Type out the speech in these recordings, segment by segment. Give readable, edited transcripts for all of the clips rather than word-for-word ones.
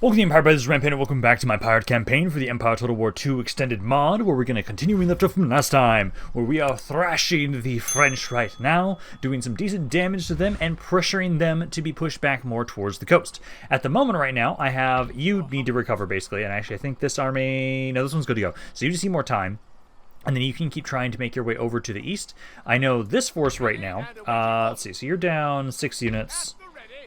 Welcome to the Empire, this is Rampaned, and welcome back to my pirate campaign for the Empire Total War II Extended mod, where we're going to continue where we left off from last time, where we are thrashing the French right now, doing some decent damage to them, and pressuring them to be pushed back more towards the coast. At the moment right now, I have, you need to recover basically, and actually I think this army, no, this one's good to go. So you just need more time, and then you can keep trying to make your way over to the east. I know this force right now, let's see, so you're down 6 units,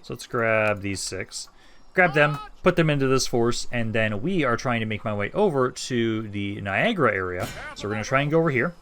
so let's grab these 6. Grab them, put them into this force, and then we are trying to make my way over to the Niagara area. So we're going to try and go over here.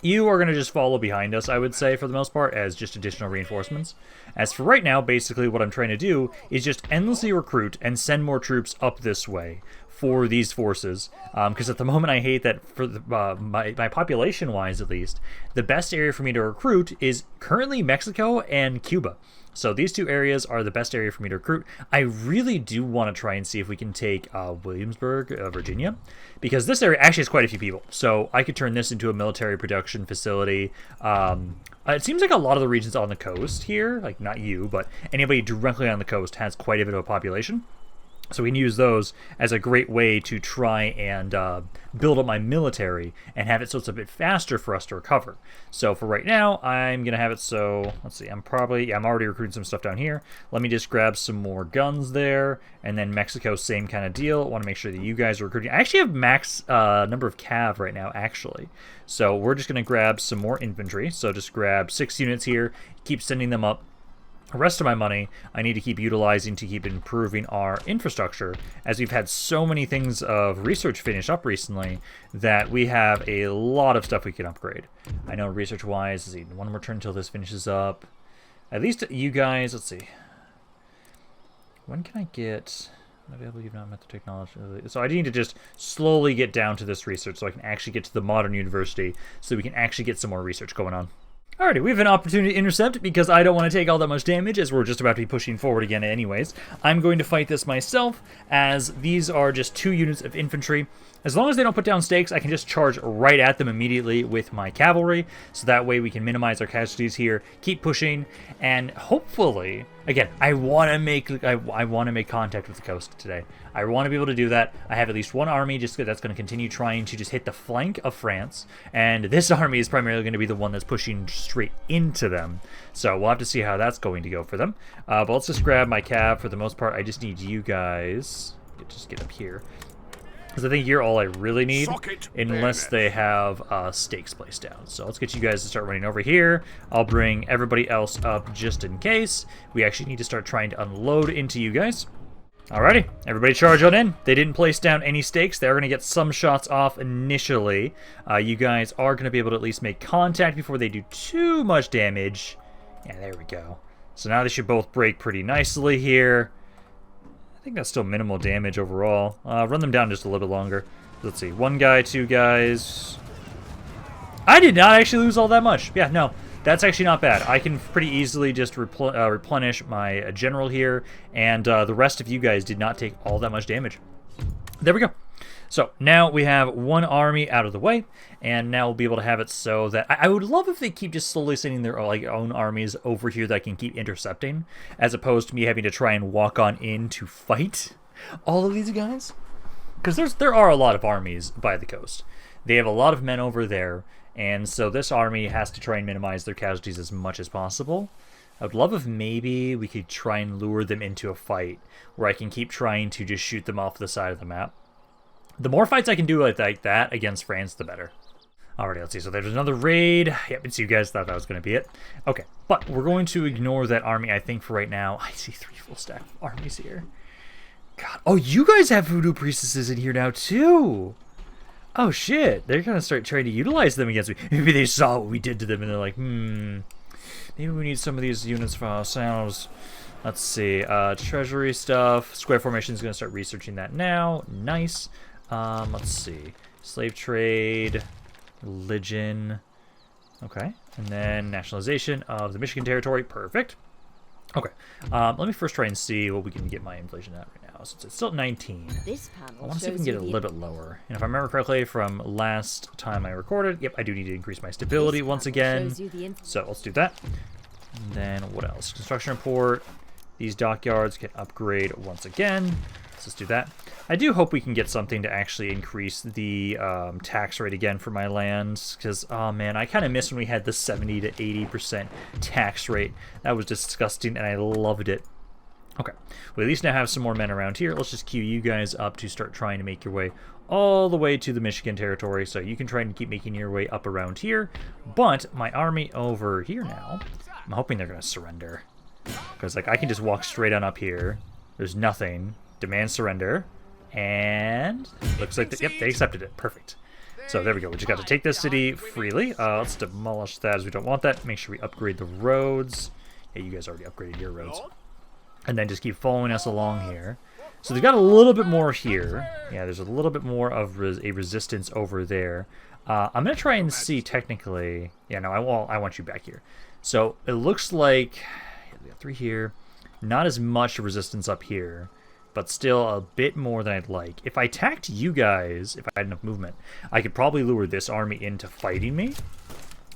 You are going to just follow behind us, I would say, for the most part, as just additional reinforcements. As for right now, basically what I'm trying to do is just endlessly recruit and send more troops up this way for these forces, because at the moment I hate that for the, my population-wise at least, the best area for me to recruit is currently Mexico and Cuba. So these two areas are the best area for me to recruit. I really do want to try and see if we can take Williamsburg, Virginia, because this area actually has quite a few people. So I could turn this into a military production facility. It seems like a lot of the regions on the coast here, like not you, but anybody directly on the coast has quite a bit of a population. So we can use those as a great way to try and build up my military and have it so it's a bit faster for us to recover. So for right now, I'm going to have it so, let's see, I'm already recruiting some stuff down here. Let me just grab some more guns there. And then Mexico, same kind of deal. I want to make sure that you guys are recruiting. I actually have max number of cav right now, actually. So we're just going to grab some more infantry. So just grab 6 units here, keep sending them up. The rest of my money I need to keep utilizing to keep improving our infrastructure, as we've had so many things of research finish up recently that we have a lot of stuff we can upgrade. I know research-wise, let's see, one more turn until this finishes up. At least you guys, let's see. When can I get... Available, you've not met the technology. So I need to just slowly get down to this research so I can actually get to the modern university so we can actually get some more research going on. Alrighty, we have an opportunity to intercept because I don't want to take all that much damage as we're just about to be pushing forward again anyways. I'm going to fight this myself as these are just 2 units of infantry. As long as they don't put down stakes, I can just charge right at them immediately with my cavalry. So that way we can minimize our casualties here, keep pushing, and hopefully, again, I want to make contact with the coast today. I want to be able to do that. I have at least one army that's going to continue trying to just hit the flank of France, and this army is primarily going to be the one that's pushing straight into them. So we'll have to see how that's going to go for them. But let's just grab my cav for the most part. I just need you guys. Just get up here. Because I think you're all I really need, unless they have stakes placed down. So let's get you guys to start running over here. I'll bring everybody else up just in case. We actually need to start trying to unload into you guys. Alrighty, everybody charge on in. They didn't place down any stakes. They're going to get some shots off initially. You guys are going to be able to at least make contact before they do too much damage. Yeah, there we go. So now they should both break pretty nicely here. I think that's still minimal damage overall. Run them down just a little bit longer. Let's see, 1 guy, 2 guys. I did not actually lose all that much. Yeah, no, that's actually not bad. I can pretty easily just replenish my general here, and the rest of you guys did not take all that much damage. There we go. So now we have 1 army out of the way, and now we'll be able to have it so that I would love if they keep just slowly sending their own armies over here that I can keep intercepting, as opposed to me having to try and walk on in to fight all of these guys. Because there are a lot of armies by the coast. They have a lot of men over there, and so this army has to try and minimize their casualties as much as possible. I would love if maybe we could try and lure them into a fight where I can keep trying to just shoot them off the side of the map. The more fights I can do like that against France, the better. Alrighty, let's see. So there's another raid. Yep, so you guys thought that was going to be it. Okay, but we're going to ignore that army, I think, for right now. I see 3 full stack armies here. God. Oh, you guys have voodoo priestesses in here now, too. Oh, shit. They're going to start trying to utilize them against me. Maybe they saw what we did to them, and they're like, maybe we need some of these units for ourselves. Let's see. Treasury stuff. Square formation is going to start researching that now. Nice. Let's see. Slave trade, religion. Okay. And then nationalization of the Michigan territory. Perfect. Okay. Let me first try and see what we can get my inflation at right now. So it's still at 19. I want to see if we can get it a little bit lower. And if I remember correctly from last time I recorded, yep, I do need to increase my stability once again. So let's do that. And then what else? Construction report. These dockyards can upgrade once again. Let's just do that. I do hope we can get something to actually increase the tax rate again for my lands, because, oh man, I kind of miss when we had the 70 to 80% tax rate. That was disgusting, and I loved it. Okay, we at least now have some more men around here. Let's just queue you guys up to start trying to make your way all the way to the Michigan territory, so you can try and keep making your way up around here. But my army over here now, I'm hoping they're going to surrender, because like I can just walk straight on up here. There's nothing. Demand surrender, and looks like yep, they accepted it. Perfect. So there we go. We just got to take this city freely. Let's demolish that as we don't want that. Make sure we upgrade the roads. Yeah, you guys already upgraded your roads. And then just keep following us along here. So they've got a little bit more here. Yeah, there's a little bit more of a resistance over there. I'm gonna try and see technically. Yeah, no, I want you back here. So it looks like we got 3 here. Not as much resistance up here, but still a bit more than I'd like. If I attacked you guys, if I had enough movement, I could probably lure this army into fighting me.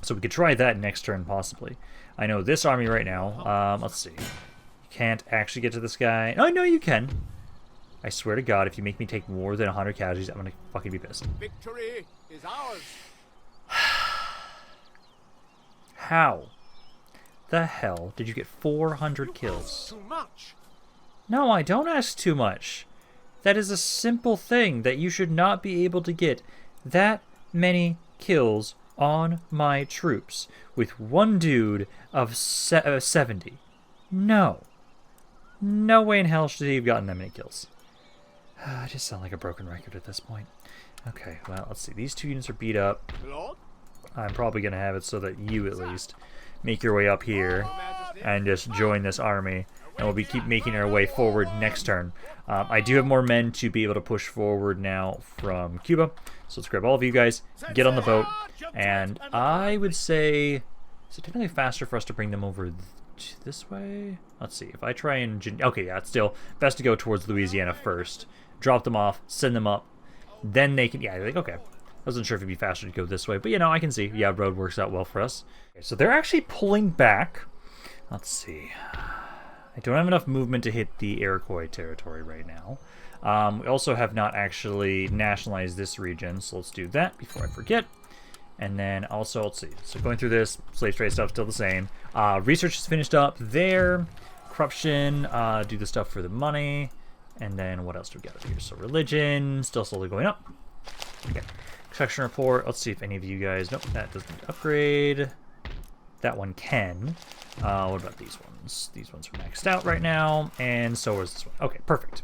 So we could try that next turn, possibly. I know this army right now, let's see. You can't actually get to this guy. Oh, no, you can. I swear to God, if you make me take more than 100 casualties, I'm going to fucking be pissed. Victory is ours. How the hell did you get 400 kills? Too much. No, I don't ask too much. That is a simple thing that you should not be able to get that many kills on my troops with one dude of 70. No. No way in hell should he have gotten that many kills. I just sound like a broken record at this point. Okay, well, let's see. These 2 units are beat up. Lord? I'm probably going to have it so that you, at least, make your way up here and just join this army. And we'll keep making our way forward next turn. I do have more men to be able to push forward now from Cuba. So let's grab all of you guys, get on the boat, and I would say, is it technically faster for us to bring them over this way? Let's see, if I try and, okay, yeah, it's still best to go towards Louisiana first. Drop them off, send them up, then they can, yeah, like, okay. I wasn't sure if it'd be faster to go this way, but you know, I can see, yeah, road works out well for us. Okay, so they're actually pulling back. Let's see. I don't have enough movement to hit the Iroquois territory right now. We also have not actually nationalized this region, so let's do that before I forget. And then also, let's see, so going through this, slave trade stuff still the same. Research is finished up there. Corruption, do the stuff for the money. And then what else do we got here? So religion, still slowly going up. Okay, construction report, let's see if any of you guys, nope, that doesn't upgrade. That one can. What about these ones? These ones are maxed out right now, and so is this one. Okay, perfect.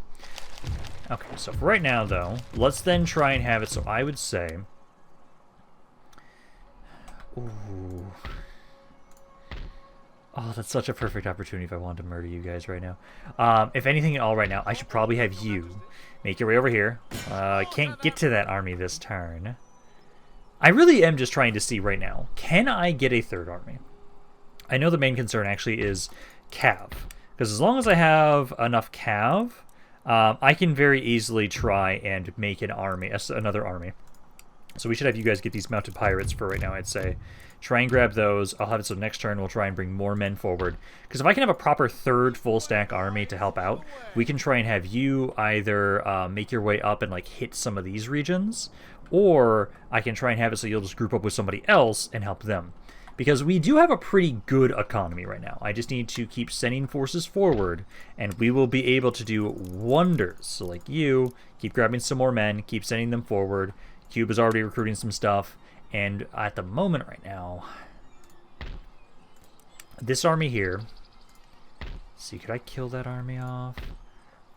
Okay, so for right now, though, let's then try and have it so I would say... Ooh. Oh, that's such a perfect opportunity if I wanted to murder you guys right now. If anything at all right now, I should probably have you make your way over here. I can't get to that army this turn. I really am just trying to see right now, can I get a third army? I know the main concern actually is cav, because as long as I have enough cav, I can very easily try and make an army, another army. So we should have you guys get these mounted pirates for right now, I'd say. Try and grab those. I'll have it so next turn we'll try and bring more men forward. Because if I can have a proper third full stack army to help out, we can try and have you either make your way up and like hit some of these regions, or I can try and have it so you'll just group up with somebody else and help them. Because we do have a pretty good economy right now. I just need to keep sending forces forward, and we will be able to do wonders. So like you, keep grabbing some more men, keep sending them forward. Cuba's already recruiting some stuff, and at the moment right now, this army here, let's see, could I kill that army off?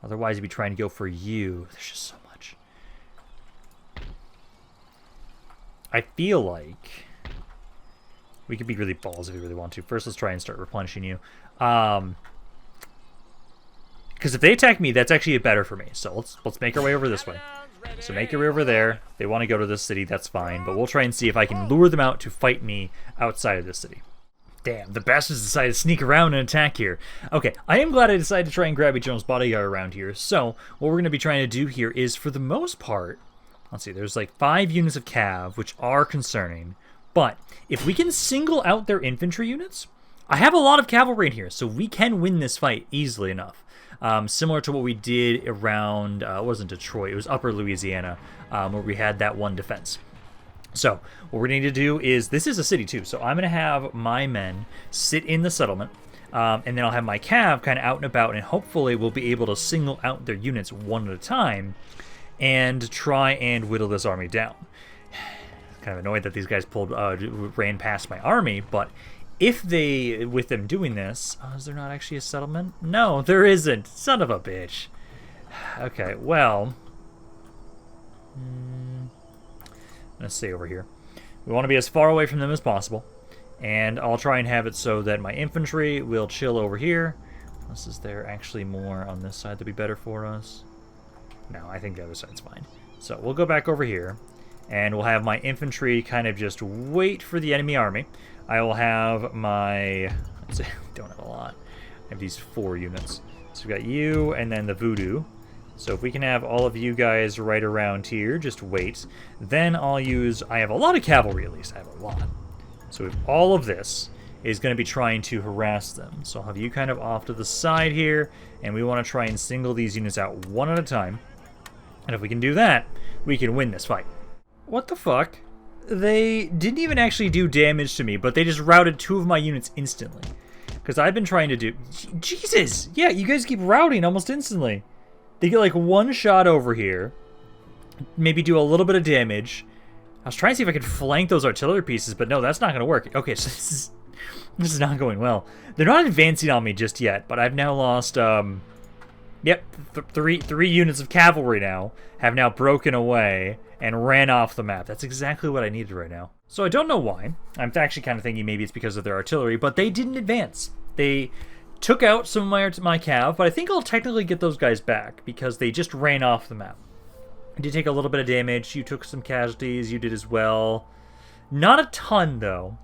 Otherwise, I'd be trying to go for you. There's just so much. I feel like we could be really balls if we really want to. First, let's try and start replenishing you. Because if they attack me, that's actually better for me. So let's make our way over this way. So make your way over there. They want to go to this city, that's fine. But we'll try and see if I can lure them out to fight me outside of this city. Damn, the bastards decided to sneak around and attack here. Okay, I am glad I decided to try and grab a general's bodyguard around here. So what we're going to be trying to do here is, for the most part, let's see, there's like 5 units of cav, which are concerning. But if we can single out their infantry units, I have a lot of cavalry in here, so we can win this fight easily enough. Similar to what we did around, it wasn't Detroit, it was Upper Louisiana, where we had that one defense. So, what we're going to need to do is, this is a city too, so I'm going to have my men sit in the settlement, and then I'll have my cav kind of out and about, and hopefully we'll be able to single out their units one at a time, and try and whittle this army down. Kind of annoyed that these guys ran past my army, but if they, with them doing this, is there not actually a settlement? No, there isn't. Son of a bitch. Okay, well, let's see over here. We want to be as far away from them as possible, and I'll try and have it so that my infantry will chill over here. Unless is there actually more on this side that'd be better for us? No, I think the other side's fine. So we'll go back over here, and we'll have my infantry kind of just wait for the enemy army. I will have my, let's see, don't have a lot. I have these 4 units. So we've got you, and then the voodoo. So if we can have all of you guys right around here, just wait. Then I'll use, I have a lot of cavalry at least, I have a lot. So if all of this is going to be trying to harass them. So I'll have you kind of off to the side here, and we want to try and single these units out one at a time. And if we can do that, we can win this fight. What the fuck? They didn't even actually do damage to me, but they just routed 2 of my units instantly. Because I've been trying to do... Jesus! Yeah, you guys keep routing almost instantly. They get like 1 shot over here. Maybe do a little bit of damage. I was trying to see if I could flank those artillery pieces, but no, that's not going to work. Okay, so this is not going well. They're not advancing on me just yet, but I've now lost... Yep, three units of cavalry now have now broken away and ran off the map. That's exactly what I needed right now. So I don't know why. I'm actually kind of thinking maybe it's because of their artillery, but they didn't advance. They took out some of my cav, but I think I'll technically get those guys back because they just ran off the map. I did take a little bit of damage. You took some casualties. You did as well. Not a ton, though.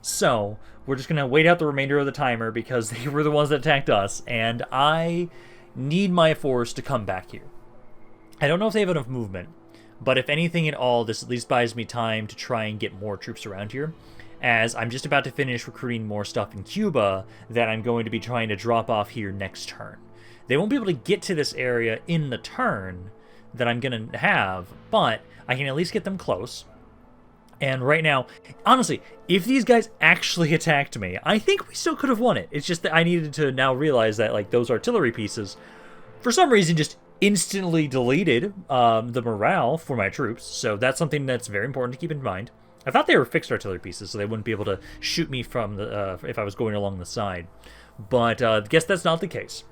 So we're just going to wait out the remainder of the timer because they were the ones that attacked us, and I need my force to come back here. I don't know if they have enough movement, but if anything at all, this at least buys me time to try and get more troops around here, as I'm just about to finish recruiting more stuff in Cuba that I'm going to be trying to drop off here next turn. They won't be able to get to this area in the turn that I'm going to have, but I can at least get them close. And right now, honestly, if these guys actually attacked me, I think we still could have won it. It's just that I needed to now realize that, like, those artillery pieces, for some reason, just instantly deleted the morale for my troops. So that's something that's very important to keep in mind. I thought they were fixed artillery pieces, so they wouldn't be able to shoot me from the if I was going along the side. But I guess that's not the case.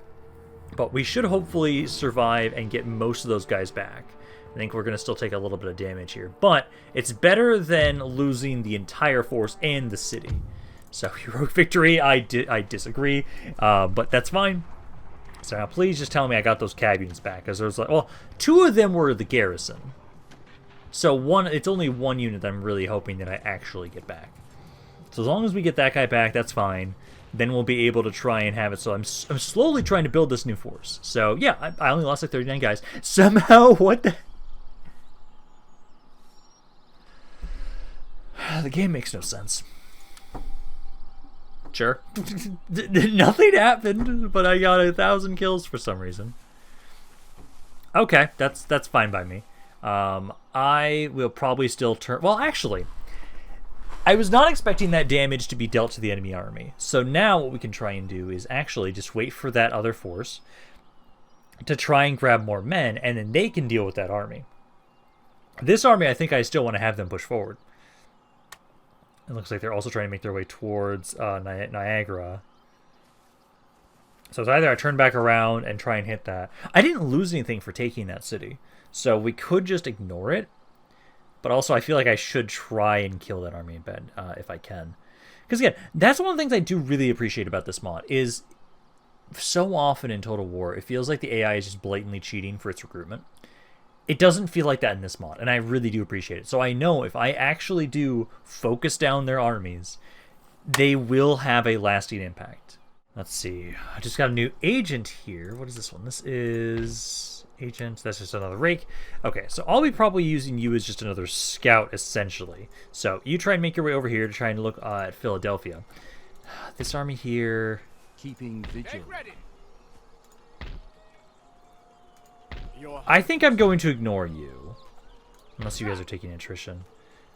But we should hopefully survive and get most of those guys back. I think we're going to still take a little bit of damage here. But it's better than losing the entire force and the city. So, heroic victory, I disagree. But that's fine. So now please just tell me I got those cav units back. Because there's like, well, 2 of them were the garrison. So it's only 1 unit that I'm really hoping that I actually get back. So as long as we get that guy back, that's fine. Then we'll be able to try and have it. So I'm slowly trying to build this new force. So yeah, I only lost like 39 guys. Somehow, what the... The game makes no sense. Sure. Nothing happened, but I got 1,000 kills for some reason. Okay, that's fine by me. I will probably still turn... Well, actually, I was not expecting that damage to be dealt to the enemy army. So now what we can try and do is actually just wait for that other force to try and grab more men, and then they can deal with that army. This army, I think I still want to have them push forward. It looks like they're also trying to make their way towards Niagara. So it's either I turn back around and try and hit that. I didn't lose anything for taking that city, so we could just ignore it. But also, I feel like I should try and kill that army in bed if I can. Because again, that's one of the things I do really appreciate about this mod, is so often in Total War, it feels like the AI is just blatantly cheating for its recruitment. It doesn't feel like that in this mod, and I really do appreciate it. So I know if I actually do focus down their armies, they will have a lasting impact. Let's see. I just got a new agent here. What is this one? This is agent. That's just another rake. Okay, so I'll be probably using you as just another scout, essentially. So you try and make your way over here to try and look at Philadelphia. This army here... Keeping Get vigilant. ready. Your I think I'm going to ignore you. Unless you guys are taking attrition.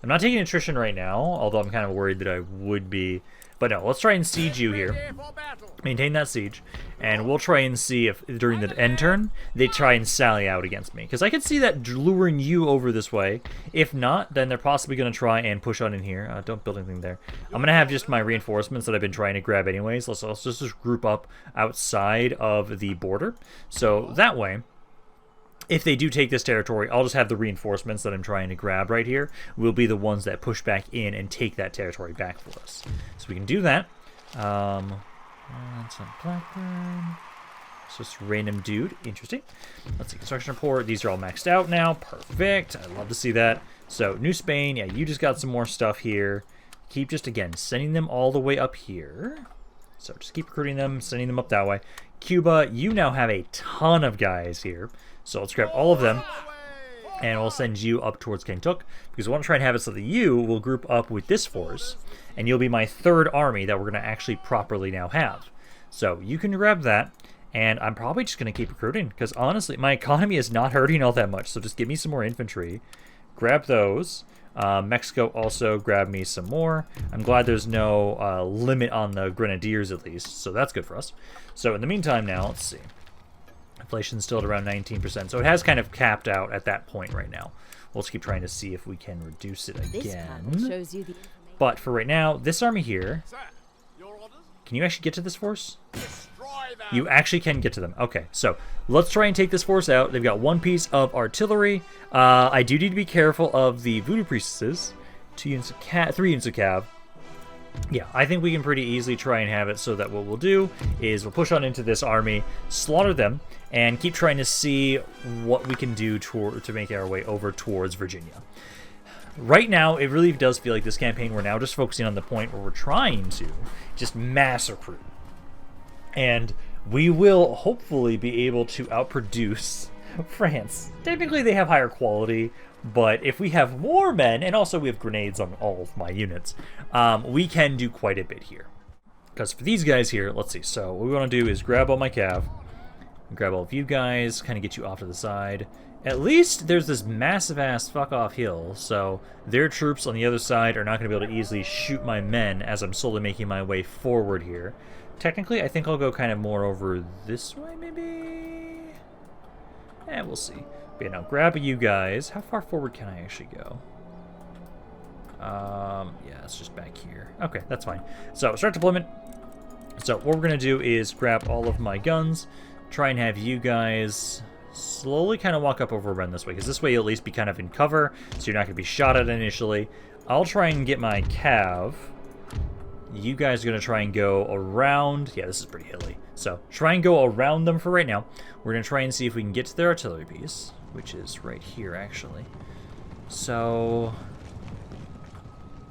I'm not taking attrition right now, although I'm kind of worried that I would be. But no, let's try and siege you here. ready for battle. Maintain that siege. And we'll try and see if, during the end turn, they try and sally out against me. Because I could see that luring you over this way. If not, then they're possibly going to try and push on in here. Don't build anything there. I'm going to have just my reinforcements that I've been trying to grab anyways. Let's just group up outside of the border. So that way... if they do take this territory, I'll just have the reinforcements that I'm trying to grab right here will be the ones that push back in and take that territory back for us. So we can do that. That's on Blackburn. So it's random dude. Interesting. Let's see. Construction report. These are all maxed out now. Perfect. I love to see that. So New Spain. Yeah, you just got some more stuff here. Keep just, again, sending them all the way up here. So just keep recruiting them, sending them up that way. Cuba, you now have a ton of guys here. So let's grab all of them, and we'll send you up towards Kaintuck, because we want to try and have it so that you will group up with this force, and you'll be my third army that we're going to actually properly now have. So you can grab that, and I'm probably just going to keep recruiting, because honestly, my economy is not hurting all that much, so just give me some more infantry. Grab those. Mexico also grab me some more. I'm glad there's no limit on the grenadiers at least, so that's good for us. So in the meantime now, let's see. Inflation's still at around 19%, so it has kind of capped out at that point right now. We'll just keep trying to see if we can reduce it This panel again. shows you the But for right now, this army here, Sir, your orders? can you actually get to this force? Destroy them. You actually can get to them. Okay, so let's try and take this force out. They've got one piece of artillery. I do need to be careful of the voodoo priestesses. 3 units of cav. Yeah, I think we can pretty easily try and have it so that what we'll do is we'll push on into this army, slaughter them, and keep trying to see what we can do to make our way over towards Virginia. Right now, it really does feel like this campaign, we're now just focusing on the point where we're trying to just mass recruit. And we will hopefully be able to outproduce France. Technically, they have higher quality, but if we have more men, and also we have grenades on all of my units, we can do quite a bit here. Because for these guys here, let's see. So what we want to do is grab all my cav, grab all of you guys, kind of get you off to the side. At least there's this massive-ass fuck-off hill, so their troops on the other side are not going to be able to easily shoot my men as I'm slowly making my way forward here. Technically, I think I'll go kind of more over this way, maybe? We'll see. But yeah, now grab you guys. How far forward can I actually go? Yeah, it's just back here. Okay, that's fine. So, start deployment. So, what we're going to do is grab all of my guns, try and have you guys slowly kind of walk up over around this way, because this way you'll at least be kind of in cover, so you're not going to be shot at initially. I'll try and get my cav. You guys are going to try and go around. Yeah, this is pretty hilly. So, try and go around them for right now. We're going to try and see if we can get to their artillery piece, which is right here, actually. So,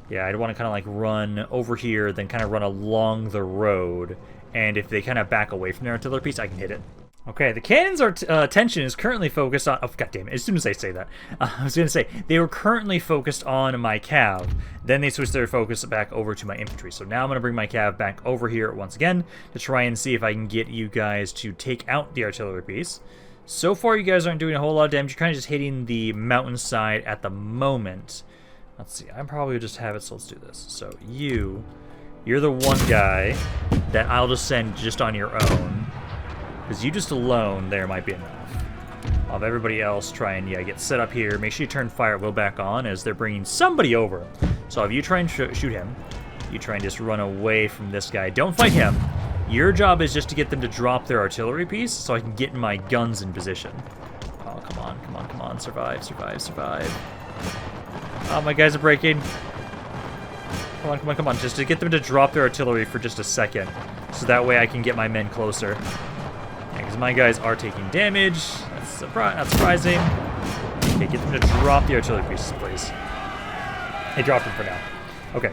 yeah, I'd want to kind of like run over here, then kind of run along the road. And if they kind of back away from their artillery piece, I can hit it. Okay, the cannon's attention is currently focused on... Oh, god damn it, as soon as I say that. I was going to say, they were currently focused on my cav. Then they switched their focus back over to my infantry. So now I'm going to bring my cav back over here once again to try and see if I can get you guys to take out the artillery piece. So far, you guys aren't doing a whole lot of damage. You're kind of just hitting the mountainside at the moment. Let's see, I'm probably just have it, so let's do this. So you're the one guy that I'll just send just on your own. Because you just alone there might be enough. I'll have everybody else try and, yeah, get set up here. Make sure you turn fire at will back on as they're bringing somebody over. So if you try and shoot him, you try and just run away from this guy. Don't fight him. Your job is just to get them to drop their artillery piece so I can get my guns in position. Oh, come on, come on, come on. Survive, survive, survive. Oh, my guys are breaking. Come on, come on, come on. Just to get them to drop their artillery for just a second. So that way I can get my men closer. Because my guys are taking damage. That's not surprising. Okay, get them to drop the artillery pieces, please. They dropped them for now. Okay.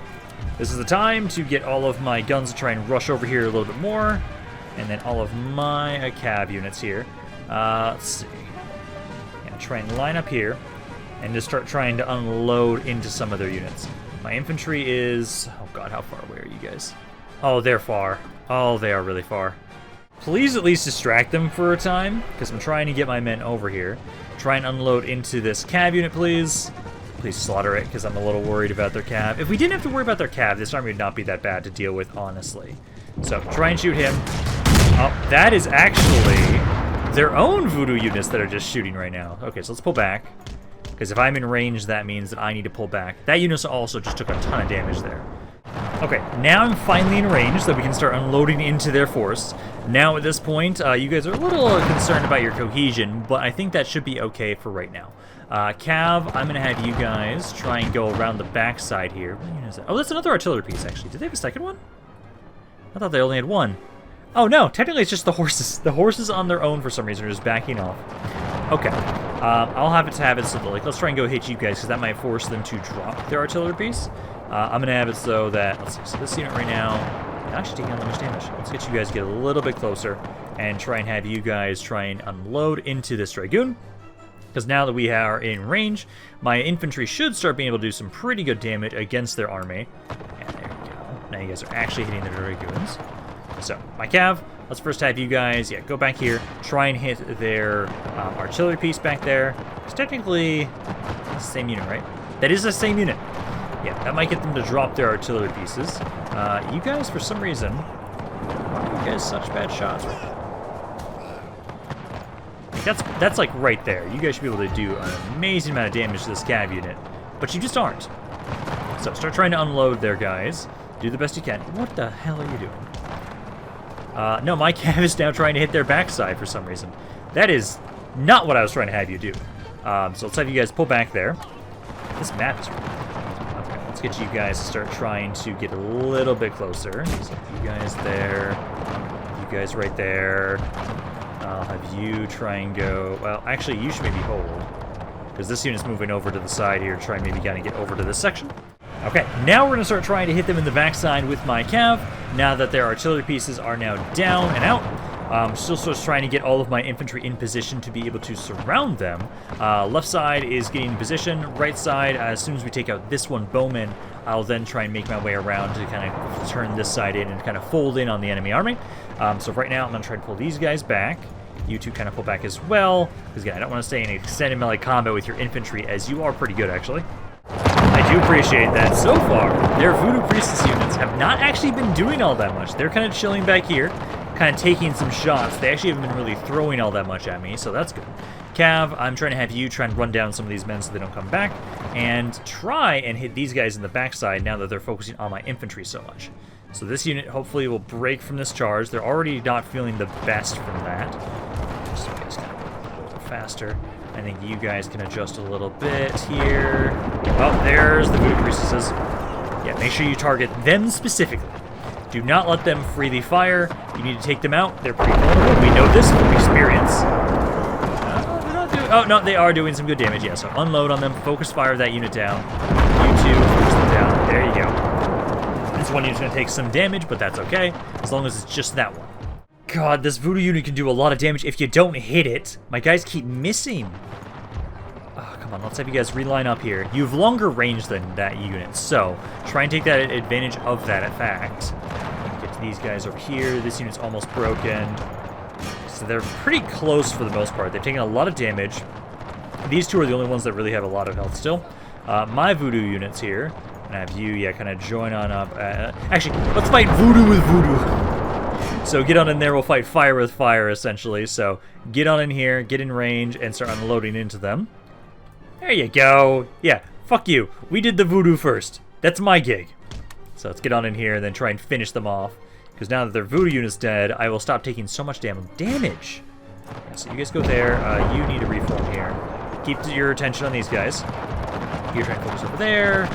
This is the time to get all of my guns to try and rush over here a little bit more. And then all of my cav units here. Let's see. Yeah, try and line up here. And just start trying to unload into some of their units. My infantry is... Oh god, how far away are you guys? Oh, they're far. Oh, they are really far. Please at least distract them for a time, because I'm trying to get my men over here. Try and unload into this cav unit, please. Please slaughter it, because I'm a little worried about their cav. If we didn't have to worry about their cav, this army would not be that bad to deal with, honestly. So, try and shoot him. Oh, that is actually their own voodoo units that are just shooting right now. Okay, so let's pull back. Because if I'm in range, that means that I need to pull back. That unit also just took a ton of damage there. Okay, now I'm finally in range so that we can start unloading into their force. Now at this point, you guys are a little concerned about your cohesion, but I think that should be okay for right now. Cav, I'm going to have you guys try and go around the backside here. What unit is that? Oh, that's another artillery piece, actually. Did they have a second one? I thought they only had one. Oh, no, technically it's just the horses. The horses on their own, for some reason, are just backing off. Okay, I'll have it so that, like, let's try and go hit you guys, because that might force them to drop their artillery piece. I'm going to have it so that, let's see, so this unit right now, actually taking on that much damage. Let's get you guys to get a little bit closer, and try and have you guys try and unload into this Dragoon. Because now that we are in range, my infantry should start being able to do some pretty good damage against their army. And there we go. Now you guys are actually hitting the Dragoons. So, my cav, let's first have you guys, go back here, try and hit their artillery piece back there. It's technically the same unit, right? That is the same unit. Yeah, that might get them to drop their artillery pieces. You guys, for some reason, why are you guys such bad shots right now? That's like right there. You guys should be able to do an amazing amount of damage to this cav unit, but you just aren't. So start trying to unload there, guys. Do the best you can. What the hell are you doing? No, my cav is now trying to hit their backside for some reason. That is not what I was trying to have you do. So let's have you guys pull back there. This map is really... Okay, let's get you guys to start trying to get a little bit closer. So you guys there. You guys right there. I'll have you try and go... Well, actually, you should maybe hold. Because this unit's moving over to the side here to try and maybe kind of get over to this section. Okay, now we're going to start trying to hit them in the backside with my cav, now that their artillery pieces are now down and out. Still sort of trying to get all of my infantry in position to be able to surround them. Left side is getting in position. Right side, as soon as we take out this one bowman, I'll then try and make my way around to kind of turn this side in and kind of fold in on the enemy army. So right now I'm going to try to pull these guys back. You two kind of pull back as well, because again, I don't want to stay in extended melee combat with your infantry, as you are pretty good, actually. I do appreciate that. So far, their Voodoo Priestess units have not actually been doing all that much. They're kind of chilling back here, kind of taking some shots. They actually haven't been really throwing all that much at me, so that's good. Cav, I'm trying to have you try and run down some of these men so they don't come back, and try and hit these guys in the backside now that they're focusing on my infantry so much. So this unit hopefully will break from this charge. They're already not feeling the best from that. Just you guys kind of a little bit faster. I think you guys can adjust a little bit here. Oh, there's the Voodoo Priestesses. Yeah, make sure you target them specifically. Do not let them freely fire. You need to take them out. They're pretty vulnerable. We know this from experience. Oh, no, they are doing some good damage. Yeah, so unload on them. Focus fire that unit down. You two, focus them down. There you go. This one unit's going to take some damage, but that's okay, as long as it's just that one. God, this Voodoo unit can do a lot of damage if you don't hit it. My guys keep missing. Oh, come on, let's have you guys reline up here. You have longer range than that unit, so try and take that advantage of that, in fact. Get to these guys over here. This unit's almost broken. So they're pretty close for the most part. They've taken a lot of damage. These two are the only ones that really have a lot of health still. My Voodoo units here, and I have you, kind of join on up. Actually, let's fight Voodoo with Voodoo. So get on in there, we'll fight fire with fire, essentially. So get on in here, get in range, and start unloading into them. There you go. Yeah, fuck you. We did the Voodoo first. That's my gig. So let's get on in here and then try and finish them off. Because now that their Voodoo unit's dead, I will stop taking so much damage. Yeah, so you guys go there. You need to reform here. Keep your attention on these guys. You're trying to focus over there.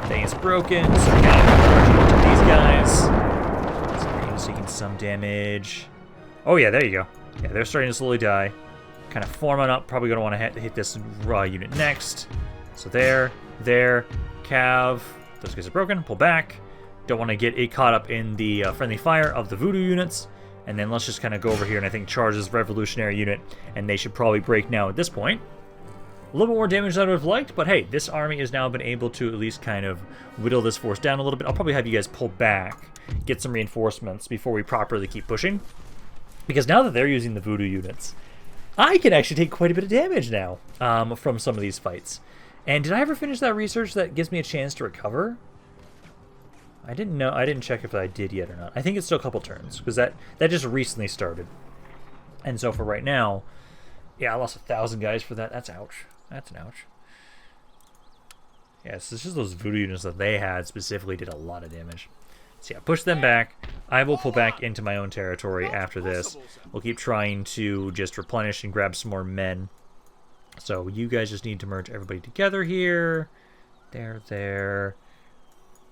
Thing is broken, so kind of to these guys. Taking some damage. Oh yeah, there you go. Yeah, they're starting to slowly die. Kind of forming up. Probably going to want to hit this raw unit next. So there, Cav. Those guys are broken. Pull back. Don't want to get it caught up in the friendly fire of the Voodoo units. And then let's just kind of go over here and I think charge this Revolutionary unit. And they should probably break now at this point. A little bit more damage than I would have liked, but hey, this army has now been able to at least kind of whittle this force down a little bit. I'll probably have you guys pull back, get some reinforcements before we properly keep pushing. Because now that they're using the voodoo units, I can actually take quite a bit of damage now from some of these fights. And did I ever finish that research that gives me a chance to recover? I didn't know. I didn't check if I did yet or not. I think it's still a couple turns because that just recently started. And so for right now, yeah, I lost 1,000 guys for that. That's ouch. That's an ouch. Yeah, so it's just those voodoo units that they had specifically did a lot of damage. So yeah, push them back. I will pull back into my own territory after this. We'll keep trying to just replenish and grab some more men. So you guys just need to merge everybody together here. There.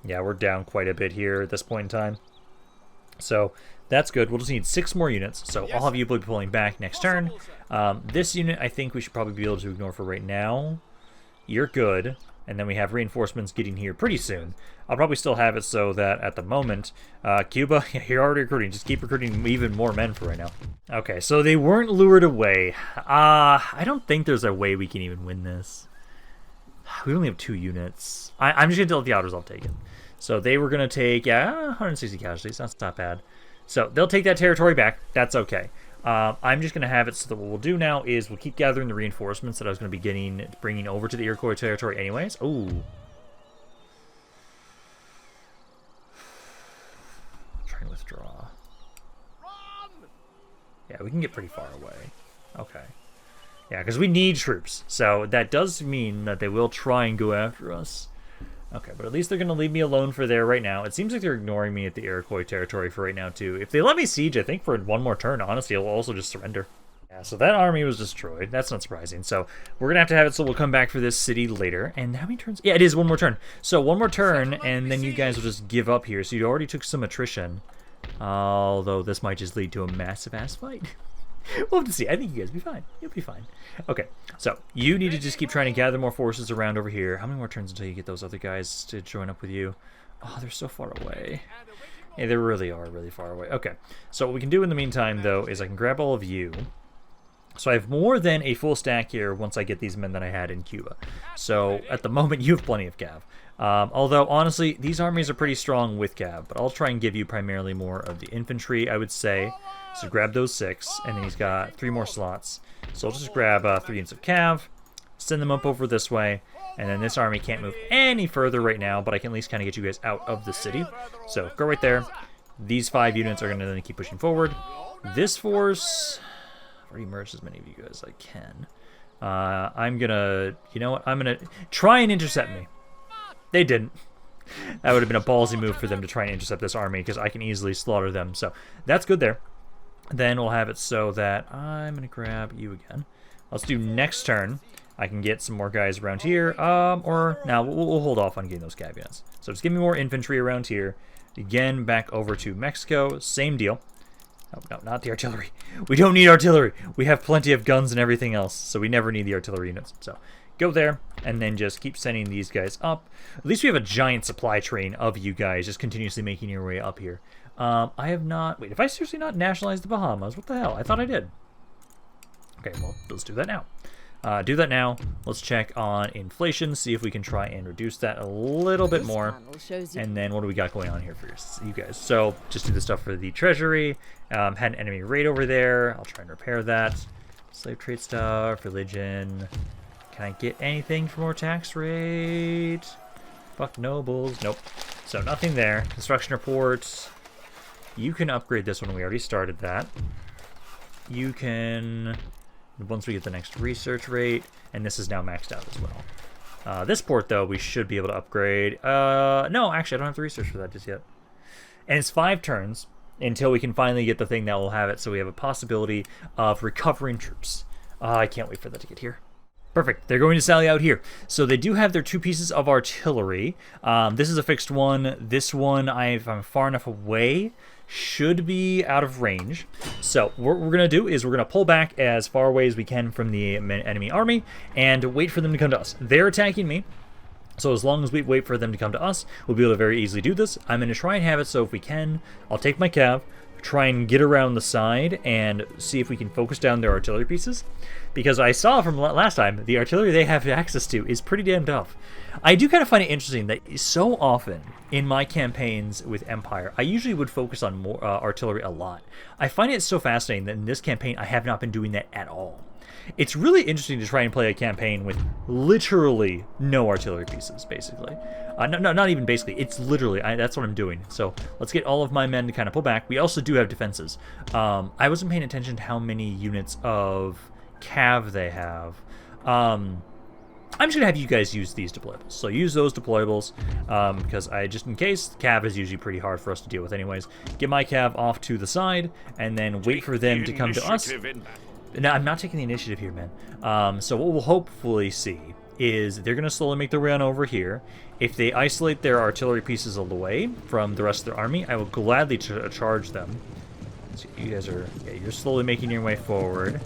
Yeah, we're down quite a bit here at this point in time. So that's good. We'll just need 6 more units. So I'll have you be pulling back next turn. This unit I think we should probably be able to ignore for right now. You're good. And then we have reinforcements getting here pretty soon. I'll probably still have it so that at the moment, Cuba, you're already recruiting. Just keep recruiting even more men for right now. Okay, so they weren't lured away. I don't think there's a way we can even win this. We only have 2 units. I'm just going to let the Outresolve take it. So they were going to take, 160 casualties. That's not bad. So they'll take that territory back. That's okay. I'm just going to have it so that what we'll do now is we'll keep gathering the reinforcements that I was going to be bringing over to the Iroquois territory anyways. Ooh. Try and withdraw. Yeah, we can get pretty far away. Okay. Yeah, because we need troops. So that does mean that they will try and go after us. Okay, but at least they're going to leave me alone for there right now. It seems like they're ignoring me at the Iroquois territory for right now, too. If they let me siege, I think for one more turn, honestly, I'll also just surrender. Yeah, so that army was destroyed. That's not surprising. So we're going to have it so we'll come back for this city later. And how many turns? Yeah, it is one more turn. So one more turn, and then you guys will just give up here. So you already took some attrition. Although this might just lead to a massive-ass fight. We'll have to see. I think you guys will be fine. You'll be fine. Okay, so you need to just keep trying to gather more forces around over here. How many more turns until you get those other guys to join up with you? Oh, they're so far away. Yeah, they really are really far away. Okay, so what we can do in the meantime, though, is I can grab all of you. So I have more than a full stack here once I get these men that I had in Cuba. So at the moment, you have plenty of cav. Although, honestly, these armies are pretty strong with cav, but I'll try and give you primarily more of the infantry, I would say. So grab those 6, and then he's got 3 more slots. So I'll just grab 3 units of cav, send them up over this way, and then this army can't move any further right now, but I can at least kind of get you guys out of the city. So go right there. These 5 units are going to then keep pushing forward. This force... I've already merged as many of you guys as I can. I'm going to... You know what? I'm going to try and intercept me. They didn't. That would have been a ballsy move for them to try and intercept this army, because I can easily slaughter them. So that's good there. Then we'll have it so that I'm going to grab you again. Let's do next turn. I can get some more guys around here. Or now we'll hold off on getting those caveats. So just give me more infantry around here. Again, back over to Mexico. Same deal. Oh, no, not the artillery. We don't need artillery. We have plenty of guns and everything else, so we never need the artillery units. So go there, and then just keep sending these guys up. At least we have a giant supply train of you guys just continuously making your way up here. I have not... Wait, have I seriously not nationalized the Bahamas? What the hell? I thought I did. Okay, well, let's do that now. Let's check on inflation, see if we can try and reduce that a little bit more. And then what do we got going on here for you guys? So just do the stuff for the treasury. Had an enemy raid over there. I'll try and repair that. Slave trade stuff, religion. Can I get anything for more tax rate? Fuck nobles. Nope. So nothing there. Construction reports. You can upgrade this one. We already started that. You can... Once we get the next research rate, and this is now maxed out as well. This port, though, we should be able to upgrade. No, actually, I don't have the research for that just yet. And it's 5 turns until we can finally get the thing that will have it, so we have a possibility of recovering troops. I can't wait for that to get here. Perfect. They're going to sally out here. So they do have their 2 pieces of artillery. This is a fixed one. This one, if I'm far enough away, should be out of range. So what we're going to do is we're going to pull back as far away as we can from the enemy army and wait for them to come to us. They're attacking me. So as long as we wait for them to come to us, we'll be able to very easily do this. I'm going to try and have it so if we can, I'll take my cav, try and get around the side and see if we can focus down their artillery pieces. Because I saw from last time, the artillery they have access to is pretty damn tough. I do kind of find it interesting that so often in my campaigns with Empire, I usually would focus on more artillery a lot. I find it so fascinating that in this campaign, I have not been doing that at all. It's really interesting to try and play a campaign with literally no artillery pieces, basically. No, not even basically. It's literally, that's what I'm doing. So let's get all of my men to kind of pull back. We also do have defenses. I wasn't paying attention to how many units of cav they have. I'm just going to have you guys use these deployables. So use those deployables because just in case, cav is usually pretty hard for us to deal with anyways. Get my cav off to the side and then wait for them to come to us. No, I'm not taking the initiative here, man. So what we'll hopefully see is they're going to slowly make their way on over here. If they isolate their artillery pieces away from the rest of their army, I will gladly charge them. So you guys are, yeah, you're slowly making your way forward.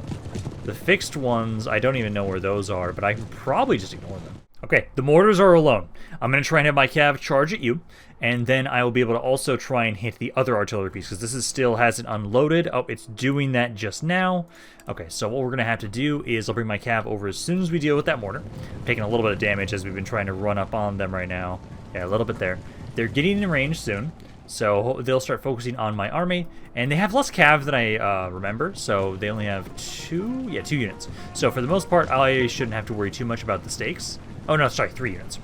The fixed ones, I don't even know where those are, but I can probably just ignore them. Okay, the mortars are alone. I'm going to try and have my cav charge at you, and then I will be able to also try and hit the other artillery piece, because this still hasn't unloaded. Oh, it's doing that just now. Okay, so what we're going to have to do is I'll bring my cav over as soon as we deal with that mortar. Taking a little bit of damage as we've been trying to run up on them right now. Yeah, a little bit there. They're getting in range soon, so they'll start focusing on my army, and they have less cav than I remember, so they only have two units. So for the most part, I shouldn't have to worry too much about the stakes. Oh no, sorry, 3 units.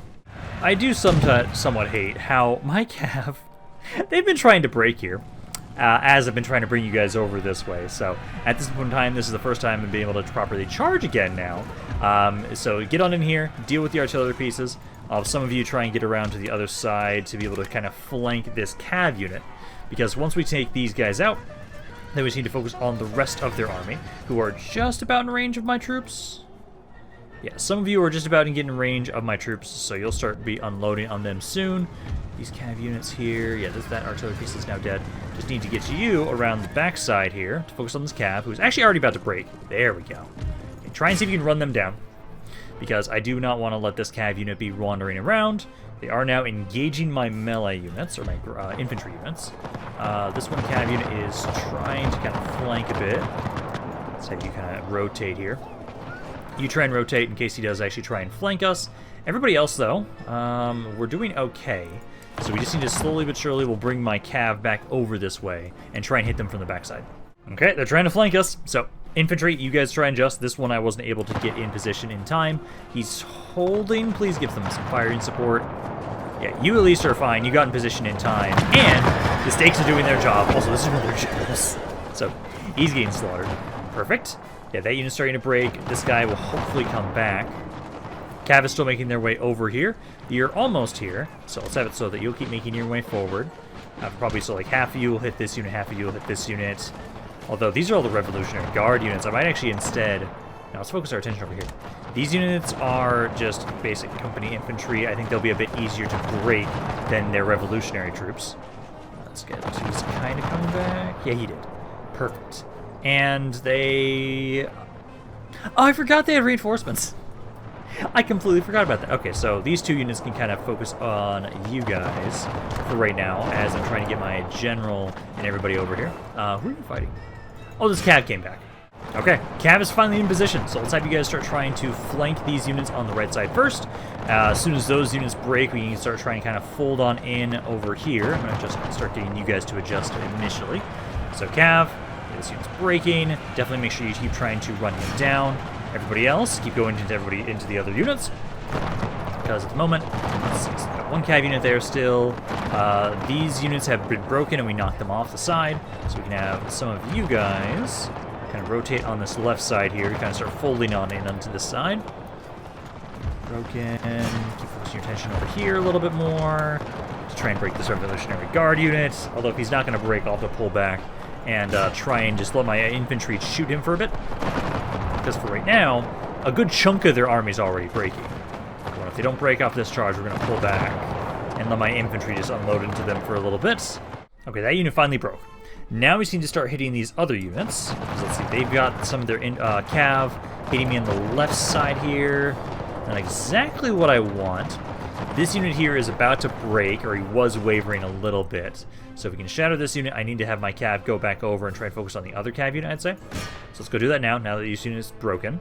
I do somewhat hate how my cav, they've been trying to break here, as I've been trying to bring you guys over this way. So at this point in time, this is the first time I'm being able to properly charge again now. So get on in here, deal with the artillery pieces. Some of you try and get around to the other side to be able to kind of flank this cav unit. Because once we take these guys out, then we just need to focus on the rest of their army, who are just about in range of my troops. Yeah, some of you are just about to get in range of my troops, so you'll start be unloading on them soon. These cav units here, yeah, that artillery piece is now dead. Just need to get you around the backside here to focus on this cav, who's actually already about to break. There we go. Okay, try and see if you can run them down, because I do not want to let this cav unit be wandering around. They are now engaging my melee units, or my infantry units. This one cav unit is trying to kind of flank a bit. Let's have you kind of rotate here. You try and rotate in case he does actually try and flank us. Everybody else, though, we're doing okay. So we just need to slowly but surely, we'll bring my cav back over this way and try and hit them from the backside. Okay, they're trying to flank us. So infantry, you guys try and adjust. This one I wasn't able to get in position in time. He's holding. Please give them some firing support. Yeah, you at least are fine. You got in position in time. And the stakes are doing their job. Also, this is one of their generals. So he's getting slaughtered. Perfect. Yeah, that unit's starting to break. This guy will hopefully come back. Cav is still making their way over here. You're almost here, so let's have it so that you'll keep making your way forward. Probably so like half of you will hit this unit, half of you will hit this unit. Although these are all the Revolutionary Guard units, I might actually instead... Now let's focus our attention over here. These units are just basic company infantry. I think they'll be a bit easier to break than their Revolutionary troops. Let's get he's kind of coming back. Yeah, he did. Perfect. And they... Oh, I forgot they had reinforcements. I completely forgot about that. Okay, so these 2 units can kind of focus on you guys for right now, as I'm trying to get my general and everybody over here. Who are you fighting? Oh, this cav came back. Okay, cav is finally in position, so let's have you guys start trying to flank these units on the right side first. As soon as those units break, we can start trying to kind of fold on in over here. I'm going to just start getting you guys to adjust initially. So cav... This unit's breaking. Definitely make sure you keep trying to run him down. Everybody else, keep going into the other units. Because at the moment, let's see, so we've got 1 cav unit there still. These units have been broken and we knocked them off the side. So we can have some of you guys kind of rotate on this left side here. Kind of start folding on in onto this side. Broken. Keep focusing your attention over here a little bit more. To try and break this Revolutionary Guard unit. Although if he's not going to break, I'll have to pull back and try and just let my infantry shoot him for a bit. Because for right now, a good chunk of their army is already breaking. Well, if they don't break off this charge, we're going to pull back and let my infantry just unload into them for a little bit. Okay, that unit finally broke. Now we just need to start hitting these other units. So let's see, they've got some of their cav hitting me on the left side here. Not exactly what I want. This unit here is about to break, or he was wavering a little bit. So if we can shatter this unit, I need to have my cav go back over and try and focus on the other cav unit, I'd say. So let's go do that now that this unit is broken.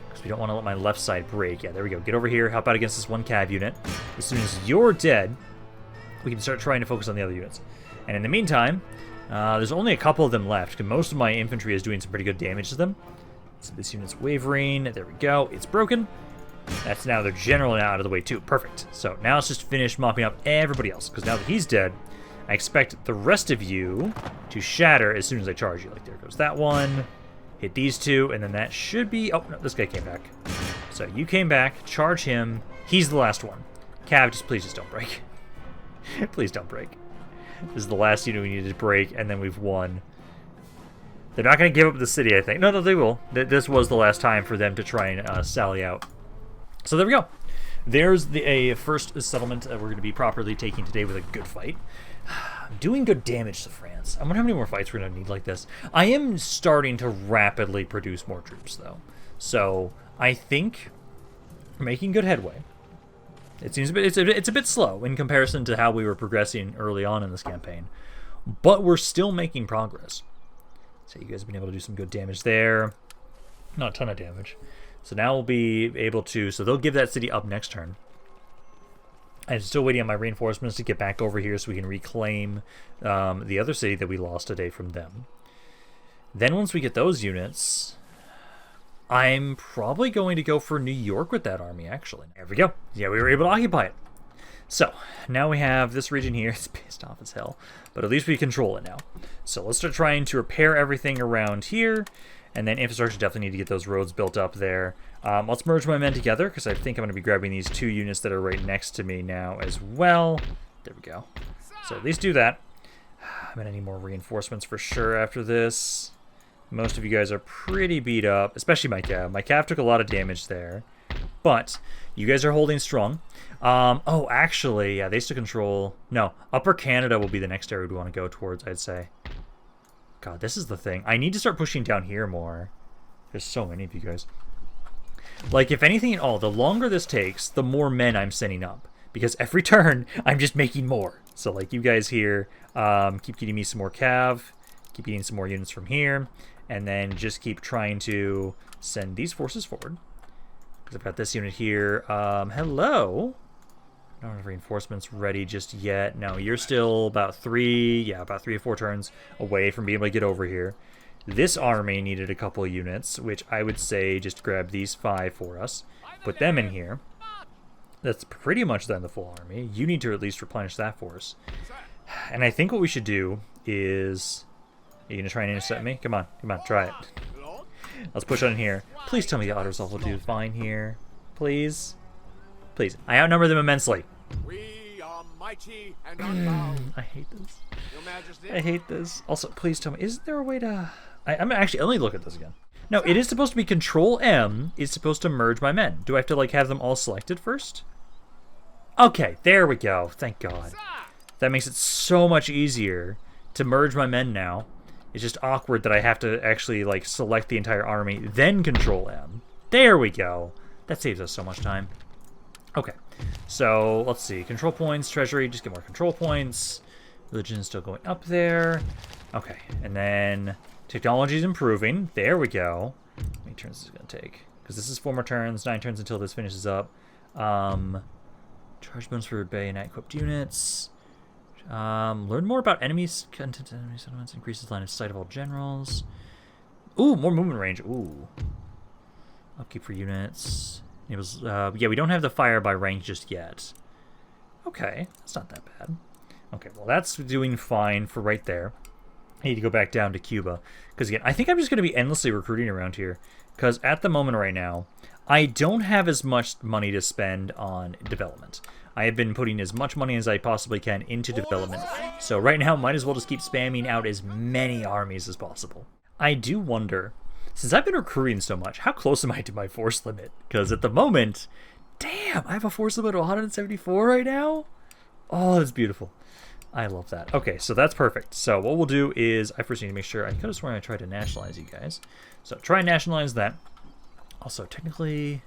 Because we don't want to let my left side break. Yeah, there we go. Get over here, help out against this one cav unit. As soon as you're dead, we can start trying to focus on the other units. And in the meantime, there's only a couple of them left, because most of my infantry is doing some pretty good damage to them. So this unit's wavering. There we go. It's broken. That's now they're generally out of the way too. Perfect. So now let's just finish mopping up everybody else, because now that he's dead, I expect the rest of you to shatter as soon as I charge you. Like, there goes that one. Hit these two, and then that should be... Oh, no, this guy came back. So you came back. Charge him. He's the last one. Cav, please just don't break. Please don't break. This is the last unit we needed to break, and then we've won. They're not going to give up the city, I think. No, they will. This was the last time for them to try and sally out. So there we go. There's a first settlement that we're going to be properly taking today with a good fight. I'm doing good damage to France. I wonder how many more fights we're going to need like this. I am starting to rapidly produce more troops, though. So I think we're making good headway. It seems it's a bit slow in comparison to how we were progressing early on in this campaign. But we're still making progress. So you guys have been able to do some good damage there. Not a ton of damage. So now we'll be able to... So they'll give that city up next turn. I'm still waiting on my reinforcements to get back over here so we can reclaim the other city that we lost today from them. Then once we get those units, I'm probably going to go for New York with that army, actually. There we go. Yeah, we were able to occupy it. So now we have this region here. It's pissed off as hell, but at least we control it now. So let's start trying to repair everything around here. And then infrastructure, definitely need to get those roads built up there. Let's merge my men together, because I think I'm going to be grabbing these two units that are right next to me now as well. There we go. So at least do that. I'm going to need more reinforcements for sure after this. Most of you guys are pretty beat up, especially my cav. My cav took a lot of damage there. But you guys are holding strong. Oh, actually, yeah, they still control... No, Upper Canada will be the next area we want to go towards, I'd say. God, this is the thing. I need to start pushing down here more. There's so many of you guys. Like, if anything at all, the longer this takes, the more men I'm sending up. Because every turn, I'm just making more. So, like, you guys here, keep getting me some more cav. Keep getting some more units from here. And then just keep trying to send these forces forward. Because I've got this unit here. Hello? I don't have reinforcements ready just yet. No, you're still about three or four turns away from being able to get over here. This army needed a couple of units, which I would say just grab these 5 for us. Put them in here. That's pretty much then the full army. You need to at least replenish that for us. And I think what we should do is... Are you going to try and intercept me? Come on, try it. Let's push on here. Please tell me the auto-resolve will do fine here. Please. Please. I outnumber them immensely. We are mighty and unbound. I hate this. Your Majesty. I hate this. Also, please tell me, is there a way to... I'm actually... Let me look at this again. No, it is supposed to be Control-M is supposed to merge my men. Do I have to, like, have them all selected first? Okay, there we go. Thank God. That makes it so much easier to merge my men now. It's just awkward that I have to actually, like, select the entire army, then Control-M. There we go. That saves us so much time. Okay, so let's see. Control points, treasury, just get more control points. Religion is still going up there. Okay, and then technology is improving. There we go. How many turns is it going to take? Because this is 4 more turns, 9 turns until this finishes up. Charge bonus for bayonet equipped units. Learn more about enemies. Content enemy settlements. Increases line of sight of all generals. Ooh, more movement range. Ooh. Upkeep for units. Yeah, we don't have the fire by rank just yet. Okay, that's not that bad. Okay, well, that's doing fine for right there. I need to go back down to Cuba. Because, again, I think I'm just going to be endlessly recruiting around here. Because at the moment right now, I don't have as much money to spend on development. I have been putting as much money as I possibly can into development. So right now, might as well just keep spamming out as many armies as possible. I do wonder... Since I've been recruiting so much, how close am I to my force limit? Because at the moment, damn, I have a force limit of 174 right now? Oh, that's beautiful. I love that. Okay, so that's perfect. So what we'll do is, I first need to make sure, I could have sworn I tried to nationalize you guys. So try and nationalize that. Also, technically,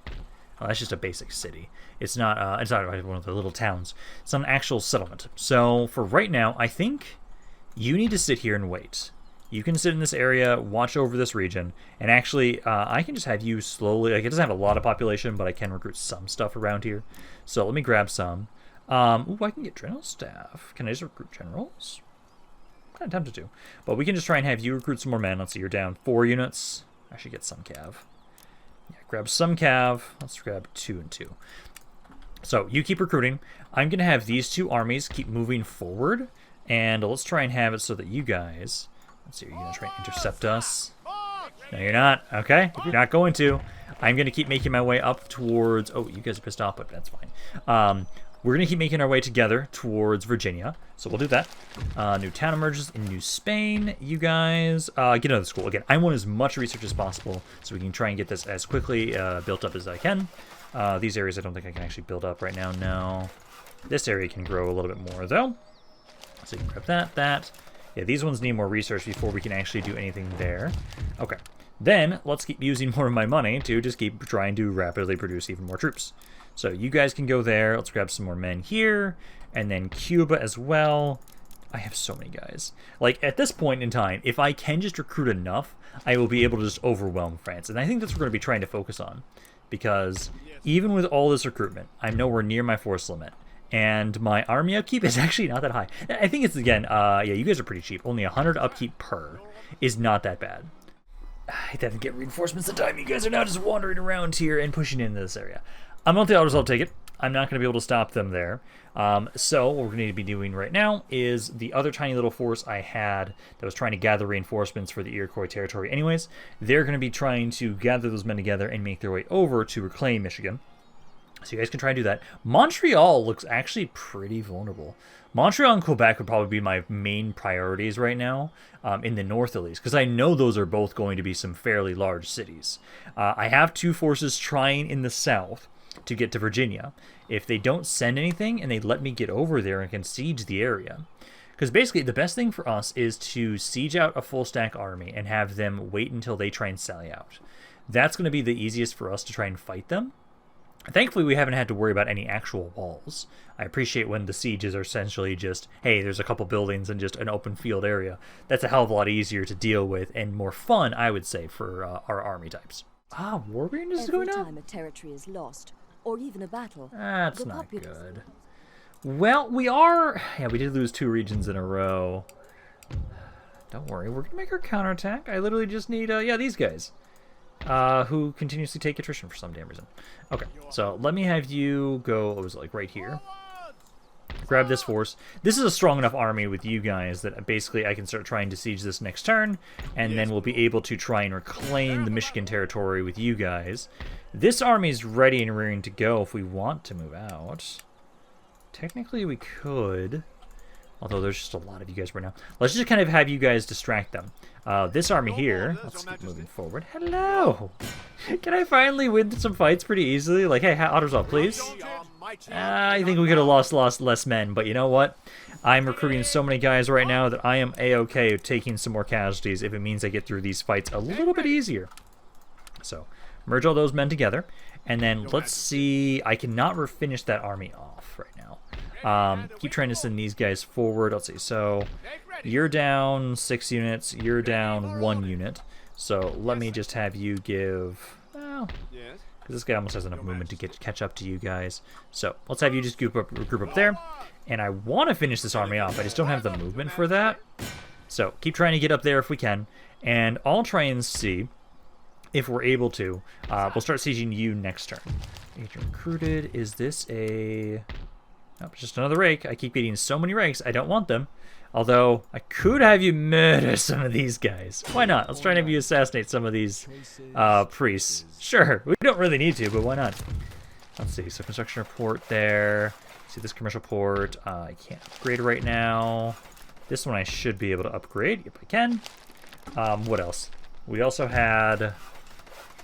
Oh, that's just a basic city. It's not one of the little towns. It's an actual settlement. So for right now, I think you need to sit here and wait. You can sit in this area, watch over this region, and actually, I can just have you slowly, like, it doesn't have a lot of population, but I can recruit some stuff around here. So let me grab some. Ooh, I can get general staff. Can I just recruit generals? I'm kind of tempted to. But we can just try and have you recruit some more men. Let's see, you're down 4 units. I should get some cav. Yeah, grab some cav. Let's grab 2 and 2. So you keep recruiting. I'm going to have these 2 armies keep moving forward. And let's try and have it so that you guys... Let's see, are you going to try and intercept us? No, you're not. Okay, if you're not going to, I'm going to keep making my way up towards... Oh, you guys are pissed off, but that's fine. We're going to keep making our way together towards Virginia. So we'll do that. New town emerges in New Spain. You guys get another school. Again, I want as much research as possible so we can try and get this as quickly built up as I can. These areas I don't think I can actually build up right now. No. This area can grow a little bit more, though. So you can grab that. Yeah, these ones need more research before we can actually do anything there. Okay. Then, let's keep using more of my money to just keep trying to rapidly produce even more troops. So you guys can go there. Let's grab some more men here. And then Cuba as well. I have so many guys. Like, at this point in time, if I can just recruit enough, I will be able to just overwhelm France. And I think that's what we're going to be trying to focus on. Because even with all this recruitment, I'm nowhere near my force limit. And my army upkeep is actually not that high. I think it's, again, yeah, you guys are pretty cheap. Only 100 upkeep per is not that bad. I didn't get reinforcements the time. You guys are now just wandering around here and pushing into this area. I'm not the I'll take it. I'm not going to be able to stop them there. So what we're going to be doing right now is the other tiny little force I had that was trying to gather reinforcements for the Iroquois territory anyways. They're going to be trying to gather those men together and make their way over to reclaim Michigan. So you guys can try and do that. Montreal looks actually pretty vulnerable. Montreal and Quebec would probably be my main priorities right now, in the north at least, because I know those are both going to be some fairly large cities. I have 2 forces trying in the south to get to Virginia. If they don't send anything and they let me get over there and can siege the area. Because basically the best thing for us is to siege out a full stack army and have them wait until they try and sally out. That's going to be the easiest for us to try and fight them. Thankfully, we haven't had to worry about any actual walls. I appreciate when the sieges are essentially just, hey, there's a couple buildings and just an open field area. That's a hell of a lot easier to deal with and more fun, I would say, for our army types. Ah, war range is going up? Every time a territory is lost, or even a battle, that's not good. Well, we are... Yeah, we did lose 2 regions in a row. Don't worry, we're going to make our counterattack. I literally just need, yeah, these guys. Who continuously take attrition for some damn reason. Okay, so let me have you go, what was it, like right here? Grab this force. This is a strong enough army with you guys that basically I can start trying to siege this next turn, and then we'll be able to try and reclaim the Michigan territory with you guys. This army is ready and rearing to go if we want to move out. Technically we could, although there's just a lot of you guys right now. Let's just kind of have you guys distract them. This army here, let's keep moving forward. Hello! Can I finally win some fights pretty easily? Like, hey, auto-resolve, please. I think we could have lost less men, but you know what? I'm recruiting so many guys right now that I am a-okay taking some more casualties if it means I get through these fights a little bit easier. So, merge all those men together, and then let's see. I cannot finish that army off right now. Keep trying to send these guys forward. Let's see. So you're down 6 units. You're down 1 unit. So let me just have you give... Well, because this guy almost has enough movement to catch up to you guys. So let's have you just group up there. And I want to finish this army off. I just don't have the movement for that. So keep trying to get up there if we can. And I'll try and see if we're able to. We'll start sieging you next turn. Get you recruited. Is this a... Nope, just another rake. I keep getting so many rakes, I don't want them. Although, I could have you murder some of these guys. Why not? Let's try and have you assassinate some of these priests. Sure, we don't really need to, but why not? Let's see, so construction report there. See this commercial port. I can't upgrade right now. This one I should be able to upgrade. Yep, I can. What else? We also had...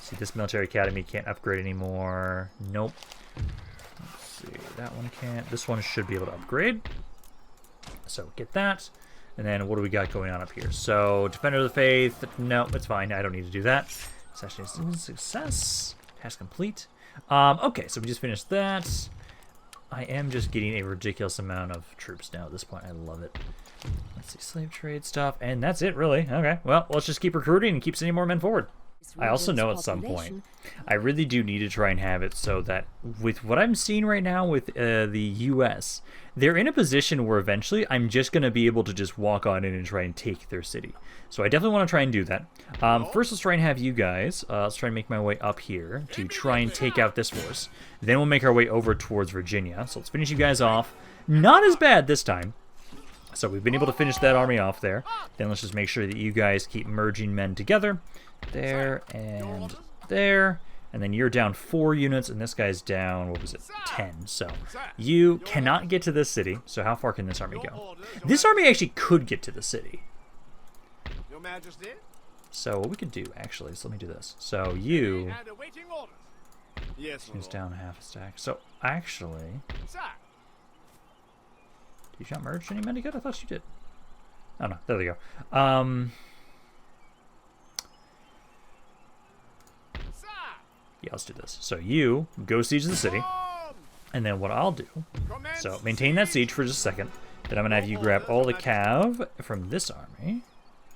See, this military academy can't upgrade anymore. Nope. That one can't. This one should be able to upgrade. So get that. And then what do we got going on up here? So Defender of the Faith. No, it's fine. I don't need to do that. Session is success. Task complete. Okay, so we just finished that. I am just getting a ridiculous amount of troops now at this point. I love it. Let's see, slave trade stuff, and that's it, really. Okay, well, let's just keep recruiting and keep sending more men forward. I also know at some point, I really do need to try and have it so that with what I'm seeing right now with the U.S., they're in a position where eventually I'm just going to be able to just walk on in and try and take their city. So I definitely want to try and do that. First, let's try and have you guys, let's try and make my way up here to try and take out this force. Then we'll make our way over towards Virginia. So let's finish you guys off. Not as bad this time. So we've been able to finish that army off there. Then let's just make sure that you guys keep merging men together. There and there. And then you're down 4 units, and this guy's down, what was it, 10. So you cannot get to this city. So how far can this army go? This army actually could get to the city. Your Majesty. So what we could do, actually, so let me do this. So you... And awaiting orders. Yes, He's down half a stack. So actually... Sir. Did you not merge any men together? I thought you did. Oh no, there we go. Sir. Yeah, let's do this. So you go siege the city, and then what I'll do, so maintain that siege for just a second. Then I'm gonna have you grab all the cav from this army,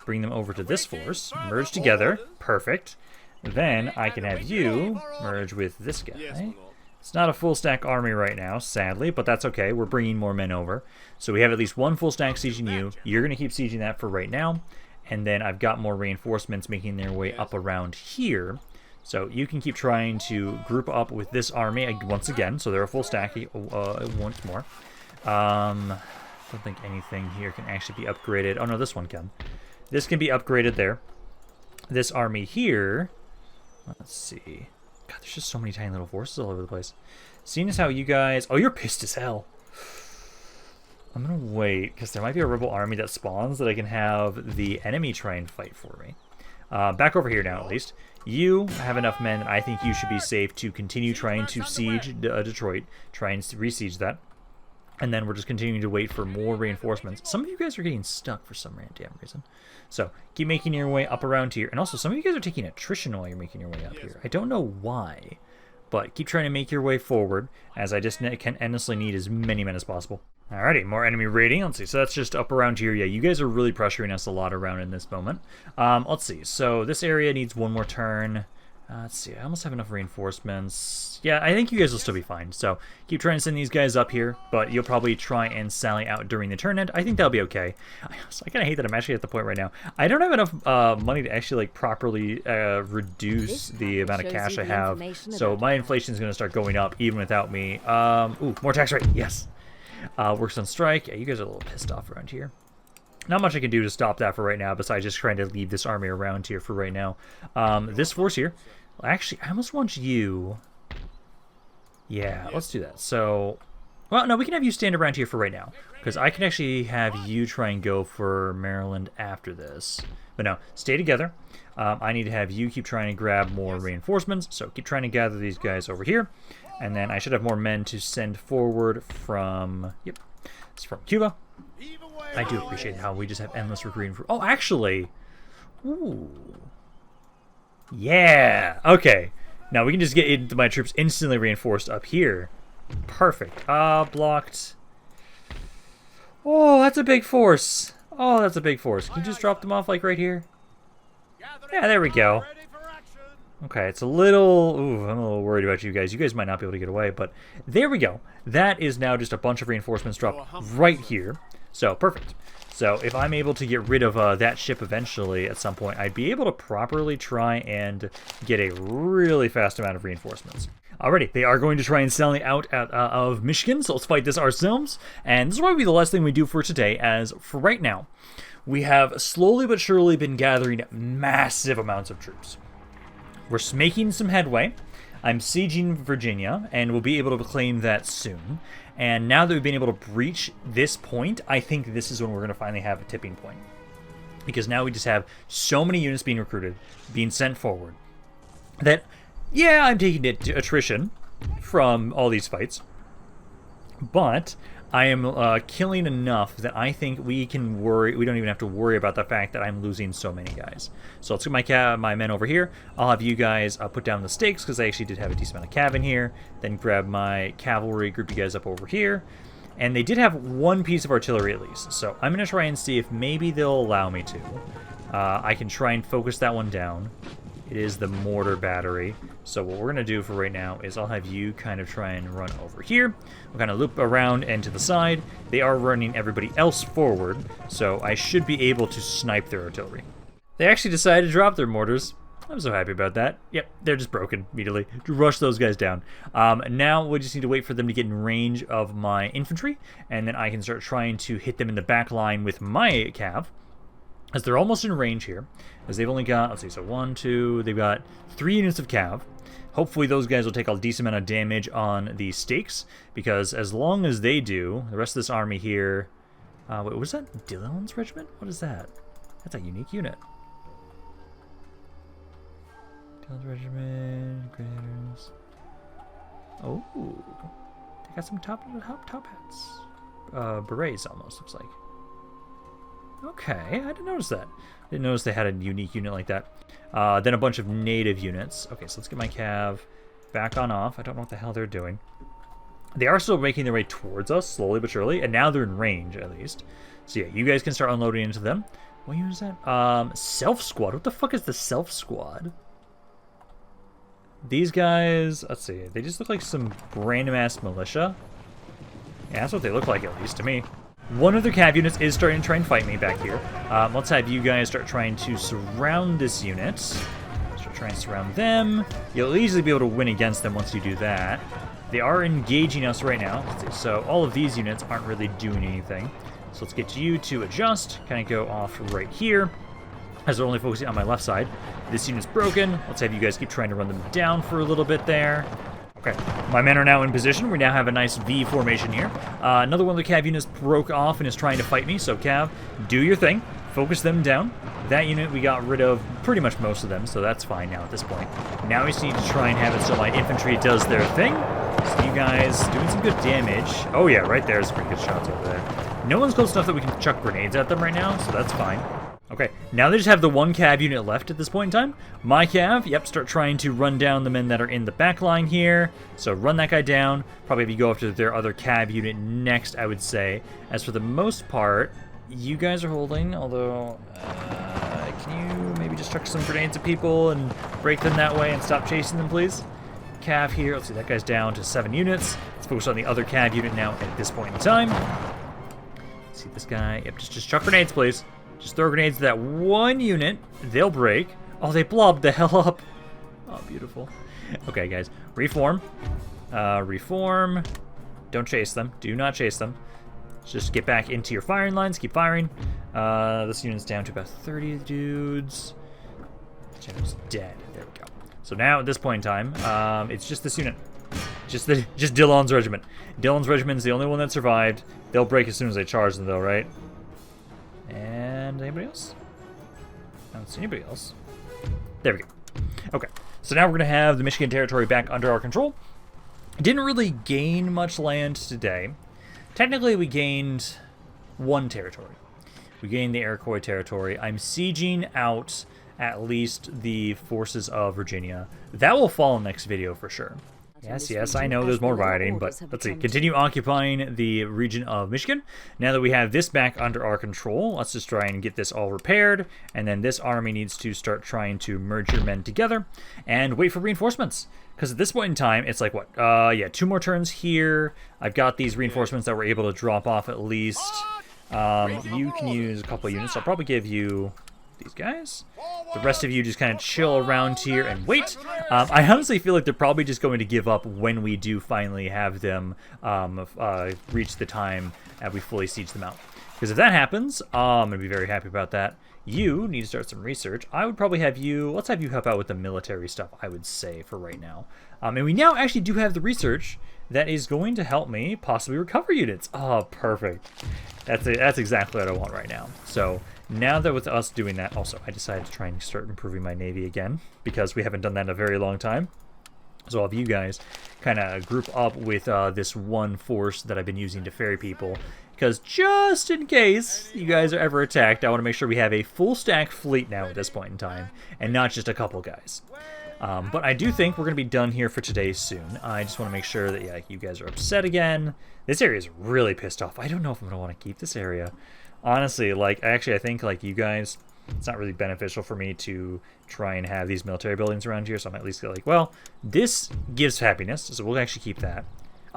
bring them over to this force, merge together, perfect. Then I can have you merge with this guy. It's not a full stack army right now, sadly, but that's okay. We're bringing more men over. So we have at least 1 full stack sieging you. You're going to keep sieging that for right now. And then I've got more reinforcements making their way up around here. So you can keep trying to group up with this army once again. So they're a full stack once more. I don't think anything here can actually be upgraded. Oh no, this one can. This can be upgraded there. This army here, let's see. God, there's just so many tiny little forces all over the place. Seeing as how you guys... Oh, you're pissed as hell. I'm going to wait, because there might be a rebel army that spawns that I can have the enemy try and fight for me. Back over here now, at least. You have enough men that I think you should be safe to continue trying to siege Detroit. Try and re-siege that. And then we're just continuing to wait for more reinforcements. Some of you guys are getting stuck for some damn reason. So, keep making your way up around here. And also, some of you guys are taking attrition while you're making your way up here. I don't know why, but keep trying to make your way forward, as I just can endlessly need as many men as possible. Alrighty, more enemy raiding. Let's see, so that's just up around here. Yeah, you guys are really pressuring us a lot around in this moment. Let's see, so this area needs 1 more turn. Let's see, I almost have enough reinforcements. Yeah, I think you guys will still be fine. So keep trying to send these guys up here, but you'll probably try and sally out during the turn end. I think that'll be okay. I kind of hate that I'm actually at the point right now. I don't have enough money to actually like properly reduce the amount of cash I have. So my inflation is going to start going up even without me. Ooh, more tax rate. Yes. Works on strike. Yeah, you guys are a little pissed off around here. Not much I can do to stop that for right now, besides just trying to leave this army around here for right now. This force here, actually, I almost want you... Yeah, let's do that. So, well, no, we can have you stand around here for right now, because I can actually have you try and go for Maryland after this. But no, stay together. I need to have you keep trying to grab more reinforcements, so keep trying to gather these guys over here. And then I should have more men to send forward from... Yep, it's from Cuba. I do appreciate how we just have endless recruiting for... Oh, actually... Ooh. Yeah! Okay. Now we can just get into my troops instantly reinforced up here. Perfect. Blocked. Oh, that's a big force. Oh, that's a big force. Can you just drop them off, like, right here? Yeah, there we go. Okay, it's a little... Ooh, I'm a little worried about you guys. You guys might not be able to get away, but there we go. That is now just a bunch of reinforcements dropped right here. So, perfect. So, if I'm able to get rid of that ship eventually at some point, I'd be able to properly try and get a really fast amount of reinforcements. Alrighty, they are going to try and sally out of Michigan, so let's fight this ourselves. And this will probably be the last thing we do for today, as for right now, we have slowly but surely been gathering massive amounts of troops. We're making some headway. I'm sieging Virginia, and we'll be able to claim that soon. And now that we've been able to breach this point, I think this is when we're going to finally have a tipping point. Because now we just have so many units being recruited, being sent forward, that, yeah, I'm taking it to attrition from all these fights. But I am killing enough that I think we can worry. We don't even have to worry about the fact that I'm losing so many guys. So let's get my men over here. I'll have you guys put down the stakes because I actually did have a decent amount of cav in here. Then grab my cavalry, group you guys up over here. And they did have one piece of artillery at least. So I'm going to try and see if maybe they'll allow me to. I can try and focus that one down. It is the mortar battery. So what we're going to do for right now is I'll have you kind of try and run over here. We'll kind of loop around and to the side. They are running everybody else forward, so I should be able to snipe their artillery. They actually decided to drop their mortars. I'm so happy about that. Yep, they're just broken immediately. Rush those guys down. Now we just need to wait for them to get in range of my infantry, and then I can start trying to hit them in the back line with my cav. As they're almost in range here, as they've only got, let's see, so 1, 2, they've got 3 units of cav. Hopefully those guys will take a decent amount of damage on the stakes, because as long as they do, the rest of this army here... wait, what was that? Dillon's regiment? What is that? That's a unique unit. Dillon's regiment, grenadiers... Oh, they got some top hats. Berets almost, looks like. Okay, I didn't notice that. Didn't notice they had a unique unit like that. Then a bunch of native units. Okay, so let's get my cav back on off. I don't know what the hell they're doing. They are still making their way towards us, slowly but surely, and now they're in range, at least. So yeah, you guys can start unloading into them. What unit is that? Self Squad. What the fuck is the Self Squad? These guys, let's see, they just look like some random-ass militia. Yeah, that's what they look like, at least to me. One of their cav units is starting to try and fight me back here. Let's have you guys start trying to surround this unit. Start trying to surround them. You'll easily be able to win against them once you do that. They are engaging us right now. Let's see, so all of these units aren't really doing anything. So let's get you to adjust. Kind of go off right here. As they're only focusing on my left side. This unit's broken. Let's have you guys keep trying to run them down for a little bit there. Okay, my men are now in position. We now have a nice V formation here. Another one of the cav units broke off and is trying to fight me. So cav, do your thing. Focus them down. That unit, we got rid of pretty much most of them, so that's fine now at this point. Now we just need to try and have it so my infantry does their thing. So you guys doing some good damage. Oh yeah, right there's pretty good shots over there. No one's close enough that we can chuck grenades at them right now, so that's fine. Okay, now they just have the one cav unit left at this point in time. My cav, yep, start trying to run down the men that are in the back line here. So run that guy down. Probably have you go after their other cav unit next, I would say. As for the most part, you guys are holding, although... can you maybe just chuck some grenades at people and break them that way and stop chasing them, please? Cav here, let's see, that guy's down to 7 units. Let's focus on the other cav unit now at this point in time. Let's see this guy. Yep, just chuck grenades, please. Just throw grenades to that one unit. They'll break. Oh, they blobbed the hell up. Oh, beautiful. Okay, guys. Reform. Reform. Don't chase them. Do not chase them. Just get back into your firing lines. Keep firing. This unit's down to about 30 dudes. General's dead. There we go. So now, at this point in time, it's just this unit. Just Dillon's regiment. Dillon's regiment's the only one that survived. They'll break as soon as they charge them, though, right? And anybody else? I don't see anybody else. There we go. Okay, so now we're going to have the Michigan territory back under our control. Didn't really gain much land today. Technically, we gained 1 territory. We gained the Iroquois territory. I'm sieging out at least the forces of Virginia. That will fall in the next video for sure. Yes, I know there's more rioting, but let's see. Continue occupying the region of Michigan. Now that we have this back under our control, let's just try and get this all repaired. And then this army needs to start trying to merge your men together and wait for reinforcements. Because at this point in time, it's like, what? Yeah, 2 more turns here. I've got these reinforcements that we're able to drop off at least. You can use a couple of units. I'll probably give you these guys. The rest of you just kind of chill around here and wait. I honestly feel like they're probably just going to give up when we do finally have them reach the time that we fully siege them out. Because if that happens, I'm going to be very happy about that. You need to start some research. I would probably have you, let's have you help out with the military stuff, I would say, for right now. And we now actually do have the research that is going to help me possibly recover units. Oh, perfect. That's exactly what I want right now. So now that with us doing that, also, I decided to try and start improving my Navy again, because we haven't done that in a very long time. So I'll have you guys kind of group up with this one force that I've been using to ferry people, because just in case you guys are ever attacked, I want to make sure we have a full stack fleet now at this point in time, and not just a couple guys. But I do think we're going to be done here for today soon. I just want to make sure that, yeah, you guys are upset again. This area is really pissed off. I don't know if I'm going to want to keep this area. Honestly, like, actually, I think, like, you guys, it's not really beneficial for me to try and have these military buildings around here, so I'm at least like, well, this gives happiness, so we'll actually keep that.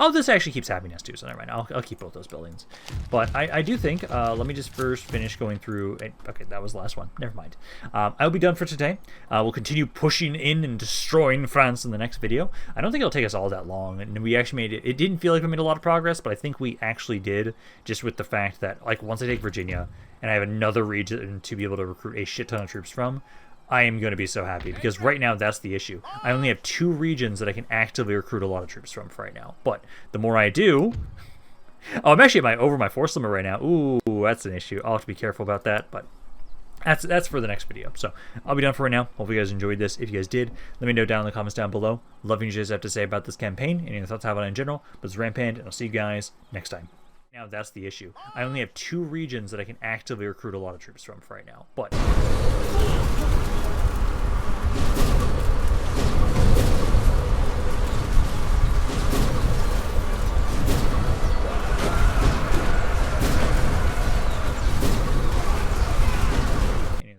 Oh, this actually keeps happiness too, so never mind. I'll keep both those buildings. But I do think, let me just first finish going through. Okay, that was the last one. Never mind. I'll be done for today. We'll continue pushing in and destroying France in the next video. I don't think it'll take us all that long, and we actually made it. It didn't feel like we made a lot of progress, but I think we actually did, just with the fact that, like, once I take Virginia and I have another region to be able to recruit a shit ton of troops from, I am going to be so happy, because right now that's the issue. I only have 2 regions that I can actively recruit a lot of troops from for right now. But the more I do... Oh, I'm actually over my force limit right now. Ooh, that's an issue. I'll have to be careful about that, but that's for the next video. So I'll be done for right now. Hope you guys enjoyed this. If you guys did, let me know down in the comments down below. Love what you guys have to say about this campaign, any thoughts I have on it in general. But it's Rampaned, and I'll see you guys next time. Now that's the issue. I only have 2 regions that I can actively recruit a lot of troops from for right now, but...